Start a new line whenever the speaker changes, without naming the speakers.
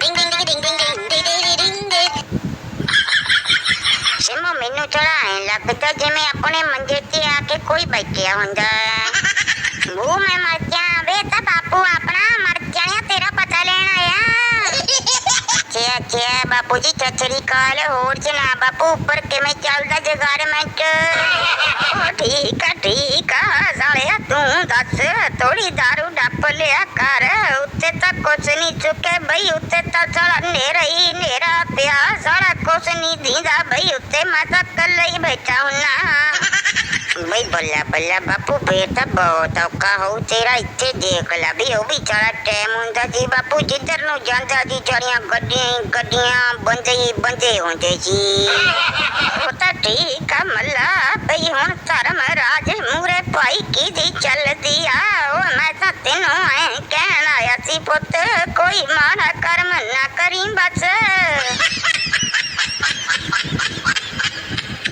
ਡਿੰਗ ਡਿੰਗ ਡਿੰਗ ਡਿੰਗ ਡਿੰਗ ਡਿੰਗ ਸਿਮੋ ਮੈਨੂੰ ਥੋੜਾ ਐਂ ਲੱਗਦਾ ਜਿਵੇਂ ਆਪਣੇ ਮੰਜੇ ਤੇ ਆ ਕੇ ਕੋਈ ਬੈਠਿਆ ਹੁੰਦਾ ਉਹ ਮੈਂ ਮਰ ਜਾ ਵੇ ਤਾਂ ਬਾਪੂ ਆਪਣਾ ਮਰ ਜਾਣਿਆ ਤੇਰਾ ਪਤਾ ਲੈਣ ਆਇਆ ਚੇ ਬਾਪੂ ਜੀ ਸਤਿ ਸ੍ਰੀ ਅਕਾਲ ਹੋਰ ਸੁਣਾ ਬਾਪੂ ਉੱਪਰ ਕਿਵੇਂ ਚੱਲਦਾ ਜਗਾਰਮੈਂਟ ਠੀਕ ਆ ਸਾਲਿਆ ਤੂੰ ਦੱਸ ਥੋੜੀ ਦਾਰੂ ਡੱਪ ਲਿਆ ਕਰ ਉੱਤੇ ਤਾਂ ਕੁਛ ਨਹੀਂ ਚੁੱਕੇ ਬਈ ਉੱਤੇ ਤਾਂ ਸਾਲਾ ਨੇਰਾ ਹੀ ਨੇਰਾ ਪਿਆ ਸਾਲਾ ਕੁਛ ਨਹੀਂ ਦੀਂਦਾ ਬਈ ਉੱਤੇ ਮੈਂ ਤਾਂ ਕੱਲਾ ਹੀ ਬੈਠਾ ਹੁੰਨਾ ਬਈ ਬੱਲਾ ਬੱਲਾ ਬਾਪੂ ਫੇਰ ਤਾਂ ਬਹੁਤ ਔਖਾ ਹੋਊ ਤੇਰਾ ਇੱਥੇ ਦੇਖ ਲਾ ਵੀ ਉਹ ਵੀ ਸਾਲਾ ਟਾਈਮ ਹੁੰਦਾ ਸੀ ਬਾਪੂ ਜਿੱਧਰ ਨੂੰ ਜਾਂਦਾ ਸੀ ਸਾਰੀਆਂ ਗੱਡੀਆਂ ਬੰਦੇ ਹੁੰਦੇ ਸੀ ਉਹ ਤਾਂ ਠੀਕ ਆ ਮੱਲਾ ਬਈ ਹੁਣ ਧਰਮ ਰਾਜ ਮੂਰੇ ਭਾਈ ਕਿਹਦੀ ਚੱਲਦੀ ਆ ਉਹ ਮੈਂ ਤਾਂ ਤੈਨੂੰ ਐ ਕਹਿਣ ਆਇਆ ਸੀ ਪੁੱਤ ਕੋਈ ਮਾੜਾ ਕਰਮ ਨਾ ਕਰੀ ਬਸ